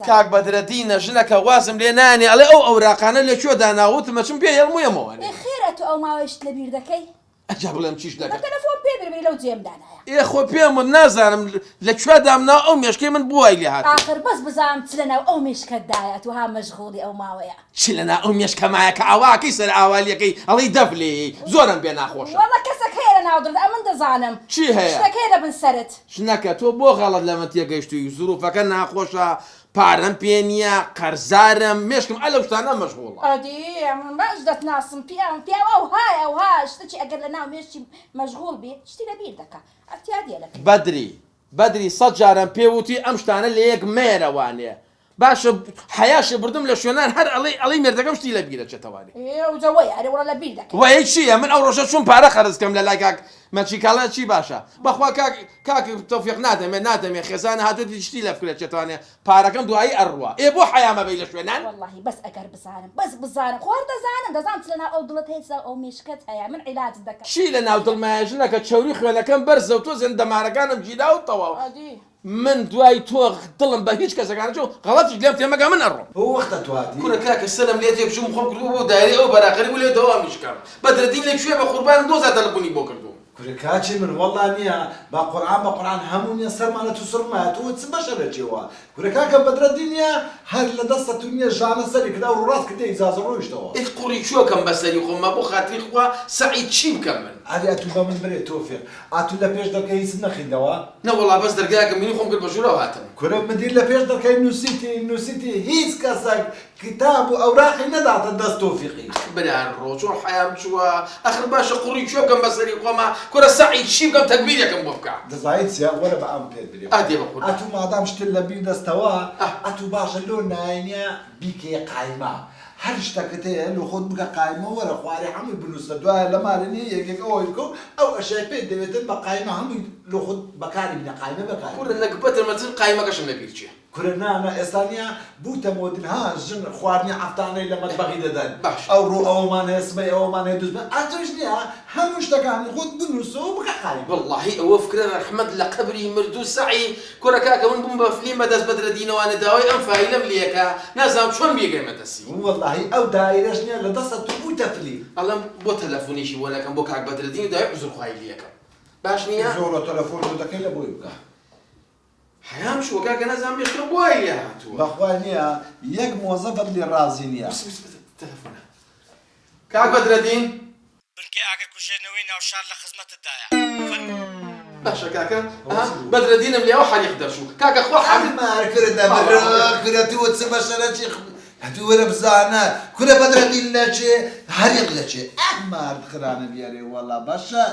کاک بەدرەدینە ژنەکە وازم لێ نانی ئەڵێ ئەو ئەوراقانە لەکوێ داناوتمە چم پێ هێڵموویەمەوە خێرە تو ئەو ماوەیشت لەبیر دەکەی ئەجا بڵێم چیش بە دەکەم تەلەفۆن پێ ببێ لەو جێمدانایە خۆ پێم وت نازانم لەکوێ دامنا ئەو مێشکەی من بووای لێ هات ئاخر بەس بزانم چ لەناو ئەو مێشکەتدایە توها مەشغوڵی ئەو ماوەیە چی لەنا ئەو مێشکەمایە کە ئاواکەی سەر ئاوالیەکەی ئەڵی دەبلێ زۆرم پێ ناخۆشە وەڵا کەسێک هەیە لە ناو دڵدا ئەمن دەزانم چی هەیە شتەکەی لە بن سەرت ژنەکە تۆ بۆ غەڵەت لەمە تێگەیشتووی زروفەکە ناخۆشە پارەم پێ نییە قەرزارم مێشکم ئە لەو شتانە مەشغوڵە ئەدی من باش دەتناسم پیاوە ئەو هایە ئەو ها شتێکی ئەگەر لە ناو مێشتی مەشغوڵ بێ شتی لەبیر دەکا ئەتیادیە لەکەی بەدری 100 جارم پێوتی ئەم شتانە لە یەک مێرەوانێ باشە حیاشە بردم لە شوێنان هەر ئەڵی مێردەکەم شتی لە بیرە چێتەوانێ ئێوجەوەی ئەرێ وەڵە لەبیر دەکەی وای چییە من ئەو ڕۆژە چون پارە خەرزکەم لە لای کاک مەچیکاڵە چی باشە بەخوا کاک تۆفیق نادەمێ خێزانە هاتووی شتی لە فکرێت چێتوانێ پارەکەم دوایی ئەڕوە بۆ حیامە بەی لە شوێنان واللهی بەس ئەگەر بزانم خۆر دەزانم چ لەناو ئەو دڵت هەیە ئەو مێشکەت هەیە من عیلاج دەکەم چی لە ناو دڵمایە ژنەکە چەوری خوێنەکەم بەرزە و تۆ زێندەمارەکانم جیداوتەوە من دوای تۆ دڵم بە هیچ کەسەکانە چ غەڵەتیش لێم تێمەگە من ئەڕۆم وەختە تواتی کوڕە کاکە سەرم لێ تێبچوم خۆم کردووە بۆ دایرەی ئەو بەراقەری بوو لێ دەوا میشکەم بەدرەدین لەکوێ بە قوربان دۆزە تەلەفۆنی بۆ کردووم کوڕە کاچی من وەڵا نییە با قورئان هەموو نییە سەرمانە تو سڕمایە تۆ چ بەشە لەجێوە کوڕە کاکە بەدرەدین نییە هەر لە دەستە تو نییە ژانە سەری کردا و ڕاست کردی ئیجازە ڕۆیشتەوە ئیت قوڕی چۆکەم بەسەری خۆمە بۆ خاتری خوا سەعید چی بکەم من ئەری ئەتو بە من برێ تۆفیق ئاتو لە پێش دەکەی هیچ نەخیندەوە نەوەڵا بەس دەرگایەکە منی خۆم کرد بە ژوورەوە هاتم کوڕە مدیر لە پێش دەکەی نووسیتی هیچ کەسێک کتاب و ئەوراقی نەداتە دەست تۆفیقی بران ڕۆ چۆن حیام چووە ئەخر باشە قوڕی چۆکەم بەسەری خۆمە کوڕە سەعید چی بکەم تەکبیرێکم بۆ بکە دەزایت چیا وەرە بە ئەم پێت برێ ئادێ بە قوربان ئەتو مادام شتت لە بیر دەستەوە ئەتو باشە لۆ ناینە بیکێ قایمە هەر شتەکەت هەیە لە خۆت بگە قایمە وەرە خوارێ هەمووی بنووسە دوایە لە مالنی یەکێک ئەوەی بکە ئەو ئەشای پێت دەوێتن بە قایمە هەمووی لە خۆت بەکاری بنە قایمە بەکار کوڕە نەکبەتە مەچن قایمەکەشم لەبیر چیە کوڕە نانە ئێستانیا بووتە مۆدلها ژن خواردنی عەفتانەی لە مەتبەخی دەدەن باش ئەو ڕوو ئەوەمان هەیە سبەی ئەوەمان هەیە دووس بە ئەتوش نییە هەموو شتەکانی خۆت بنووسەوە بکە قایمە واللهی ئەوە فکرە ڕەحمەت لە قەبری مردوو سەعی کوڕە کاکە من بووم بە فلیمە دەست بەدرەدینەوانە داوای ئەم فایلەم لێکە نازانم چۆن بێگەیمە دەستی واللهی ئەو دایرەش نییە لە دەستە تو بووتە فلی ئەڵەم بۆ تەلەفۆنیشی بۆ نەکەم بۆ کاک بەدرەدین و داوای عوزرخوای لێکەم باش نییە زۆرە تەلەفۆن دەکەی لە بۆی بکە حیام شووە کاکە نازانم مێشکە بۆی لێ هاتووە بەخوا نییە یەک مۆزەفت لێ ڕازی نییە تەلەفۆنە کاک بەدرەدین بنکەی ئاگرکوژێنەوەی ناوشار لە خزمەتتدایە باشە کاکە بەدرەدینم لێەوە حەلیق دەرچوو کاکە خوا مارکردە بڕکرە تو چ بەشەرەی هەتو وەرە بزانە کورە بەدرەدین لە چێ هەریق لە چێ ئەم مارد خرانە بیارێ وەڵا باشە